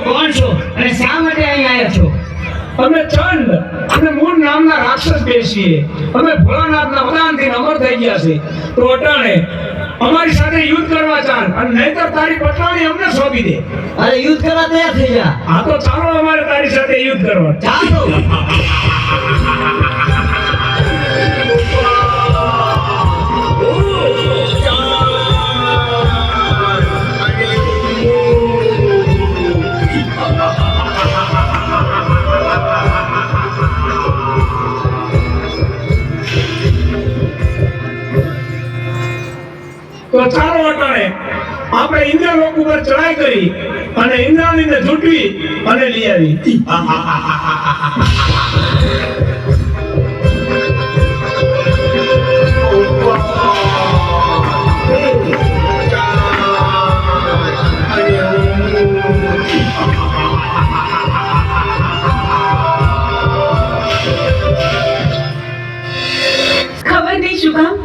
કોણ છો અને શા માટે અહીં આવ્યા છો? અમે ચંડ અને મૂળ નામના રાક્ષસ બેસીએ. અમે ભોળાનાથના વરદાનથી અમર થઈ ગયા છે. તો અટાણે અમારી સાથે યુદ્ધ કરવા ચાલ, અને નહીતર તારી પટરાણી અમને સોંપી દે. અરે યુદ્ધ કરવા તૈયાર થઈ જા. હા તો ચાલો અમારે તારી સાથે યુદ્ધ કરવા. ચાલો. તો ચાલો અટાણે આપણે ઇન્દ્રલોક ઉપર ચડાઈ કરી અને ઇન્દ્રાણીને ઝૂંટવી અને લઈ આવી. ખબર નહીં શું કામ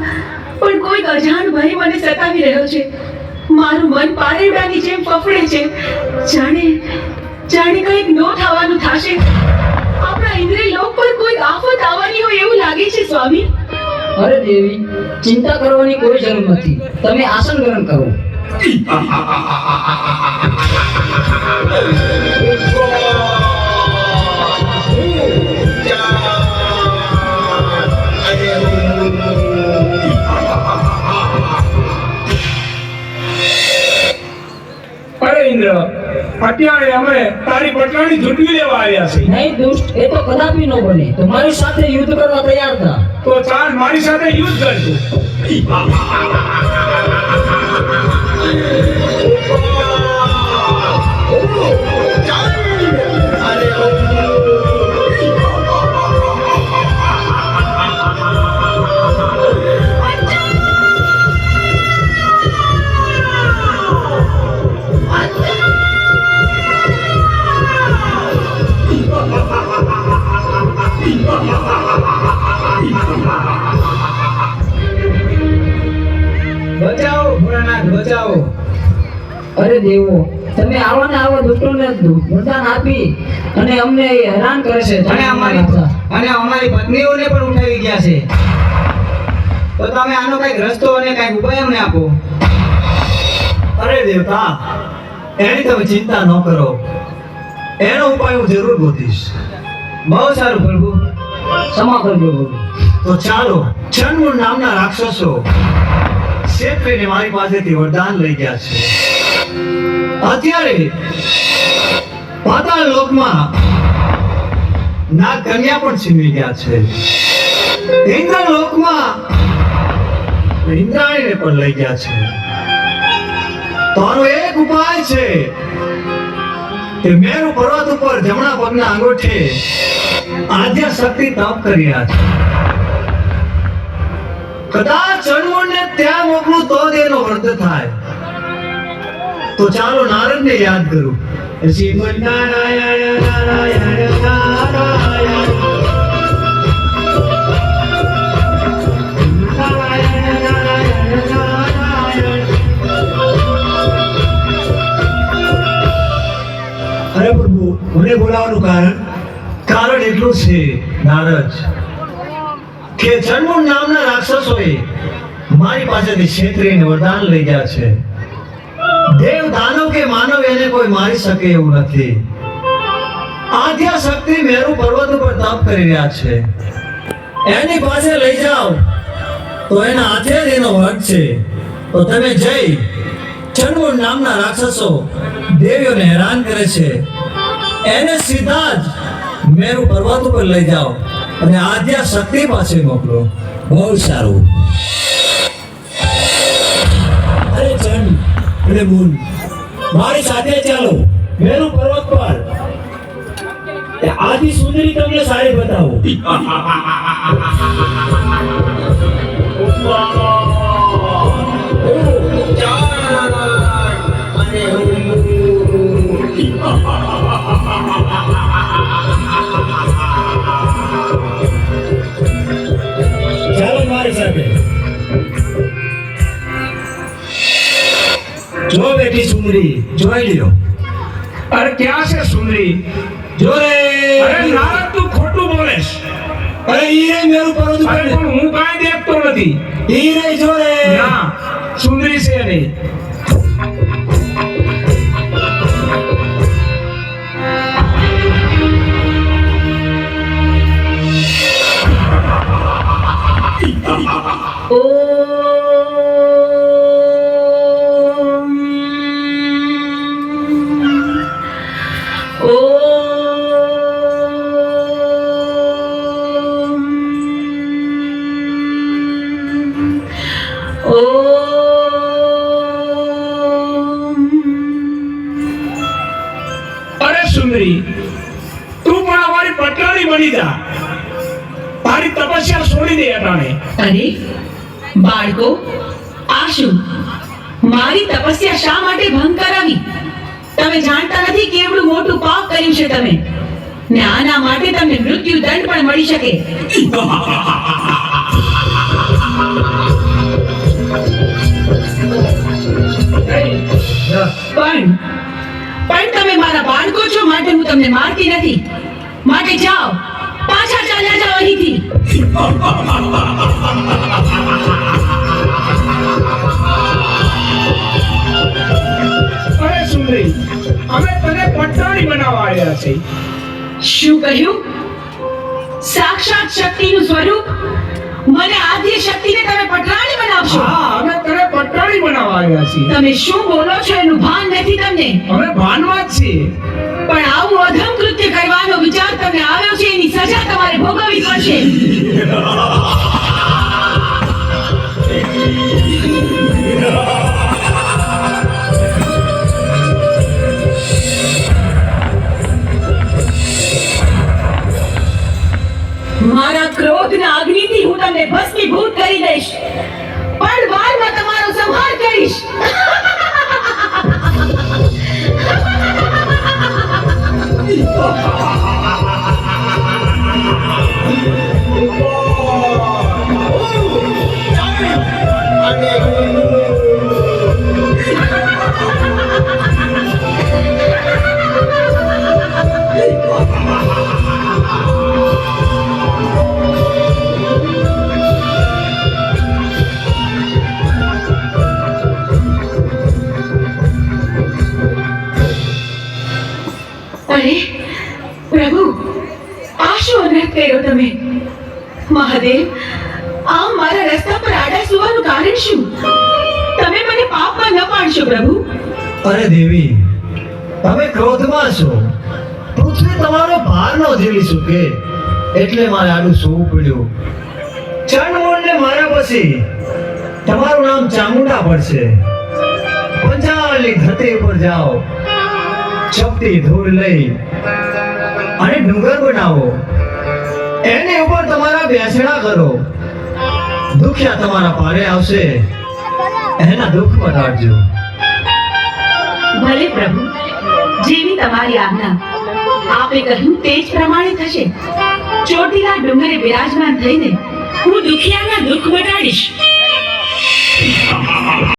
પણ કોઈ અજાણ ભય મને સતાવી રહ્યો છે. મારું મન પારેડાની જેમ ફફડે છે. જાણે કંઈક નો થવાનું થશે. આપણા ઇન્દ્રિય લોક પર કોઈ આફત આવવાની હોય એવું લાગે છે સ્વામી. અરે દેવી, ચિંતા કરવાની કોઈ જરૂર નથી. તમે આસન ગ્રહણ કરો. અરે ઇન્દ્ર, અત્યારે અમે તારી પટરાણી ઝૂંટવી લેવા આવ્યા છીએ. નહીં દુષ્ટ, એ તો કદાપી ન બને. તમારી સાથે યુદ્ધ કરવા તૈયાર થા. તો ચાલ મારી સાથે યુદ્ધ કરજો. બચાવો ભોળાનાથ, બચાવો. અરે દેવો, તમે આવા ને આવા દુષ્ટોને વરદાન આપી અને અમને હેરાન કરે છે. અને અમારી પત્નીઓને પણ ઉઠાવી ગયા છે. તો તમે આનો કઈક રસ્તો અને કઈક ઉપાય અમને આપો. અરે દેવતા, એની તમે ચિંતા ન કરો. એનો ઉપાય હું જરૂર ગોતીશ. બહુ સારું પ્રભુ. ક્ષમા કરજો પ્રભુ. તો ચાલો, ચંડ નામના રાક્ષસો ક્ષેત્રીને મારી પાસેથી વરદાન લઈ ગયા છે. અત્યારે પાતાળ લોકમાં નાગ કન્યા પણ છીનવી ગયા છે. ઇન્દ્ર લોકમાં ઇન્દ્રાણીને પણ લઈ ગયા છે. તો આનો એક ઉપાય છે કે મેરુ પર્વત ઉપર જમણા પગના અંગૂઠે આદ્ય શક્તિ તપ કરી રહ્યા છે. કદાચ ચંડમુંડને ત્યાં મોકલું તો જ એનો વર્ત થાય. તો ચાલો નારદને યાદ કરું. શ્રીમદ નારાયણ નારાયણ નારાયણ નારાયણ નારાયણ નારાયણ. અરે પ્રભુ, મને બોલાવવાનું કારણ એટલું છે નારદ કે ચંડમુંડ નામના રાક્ષસોએ મારી પાસેથી ક્ષેત્રીયને વરદાન લઈ ગયા છે. દેવ દાનવ કે માનવ એને કોઈ મારી શકે એવું નથી. આદ્ય શક્તિ મેરુ પર્વત ઉપર તપ કરી રહ્યા છે. એની પાસે લઈ જાઓ તો એના હાથે જ એનો વધ છે. તો તમે જઈ ચંડમુંડ નામના રાક્ષસો દેવીઓને હેરાન કરે છે એને સીધા જ મેરુ પર્વત ઉપર લઈ જાઓ અને આદ્ય શક્તિ પાસે મોકલો. બહુ સારું. અરે ચંડ અને મૂન, મારી સાથે ચાલો મેરુ પર્વત પર. આદિ સુંદરી તમને સારી બતાવો. ચાલો મારી સાથે. જો બેટી સુંદરી, જોઈ લ્યો. અરે ક્યાં છે સુંદરી? જો રે અરે નારદ, તું ખોટું બોલેશ. અરે ઈ રે મેરું પરોતું અરે પણ હું કાંઈ દેખતો નથી. ઈ રે જો રે ના, સુંદરી છે નહીં. અરે સુંદરી, તું પણ અમારી પટરાણી બની જા. તારી તપસ્યા છોડી દે અટાણે. અરે બાળકો, આ શું? મારી તપસ્યા શા માટે ભંગ કરાવી? તમે જાણતા નથી કેવડું મોટું પાપ કર્યું છે તમે, ને આના માટે તમને મૃત્યુ દંડ પણ મળી શકે. પણ તમે મારા બાળકો છો, માટે હું તમને મારતી નથી. માટે જાઓ, પાછા ચાલ્યા જાઓ અહીંથી. અરે સુંદરી, અમે તને પટરાણી બનાવવા આવ્યા છે. શું કહ્યું? સાક્ષાત શક્તિનું સ્વરૂપ, મને આદ્ય શક્તિને તમે પટરાણી બનાવશો? હા, અમે તને પટરાણી બનાવવા આવ્યા છીએ. તમે શું બોલો છો એનું ભાન નથી તમને. અમે ભાનમાં જ છીએ. પણ આવું અધમ કૃત્ય કરવાનો વિચાર તમને આવ્યો છે, એની સજા તમારે ભોગવવી પડશે. મારા ક્રોધના અગ્નિથી હું તમને ભસ્મીભૂત કરી દઈશ, પણ વારમાં તમારો સંહાર કરીશ. અરે પ્રભુ, આ શું અનર્થ કર્યો તમે? મહાદેવ, આમ મારા રસ્તા પર આડા સુવાનું કારણ શું? તમે મને પાપમાં ન પાડશો પ્રભુ. અરે દેવી, તમે ક્રોધમાં છો. પૃથ્વી તમારો ભાર ન ઝીલી શકે, એટલે મારે આડું સૂવું પડ્યું. ચંડમુંડને મારા પછી તમારું નામ ચામુંડા પડશે. પંચાળની ધરતી ઉપર જાઓ, ચપટી ધૂળ લઈ અને ડુંગર બનાવો, એની ઉપર તમારા બેસણા કરો. દુખિયા તમારા પારે આવશે, એના દુઃખ મટાડજો. ભલે પ્રભુ, જેવી તમારી આજ્ઞા. આપે કહ્યું તે જ પ્રમાણે થશે. ચોટીલા ડુંગરે બિરાજમાન થઈને હું દુખિયાના દુઃખ મટાડીશ.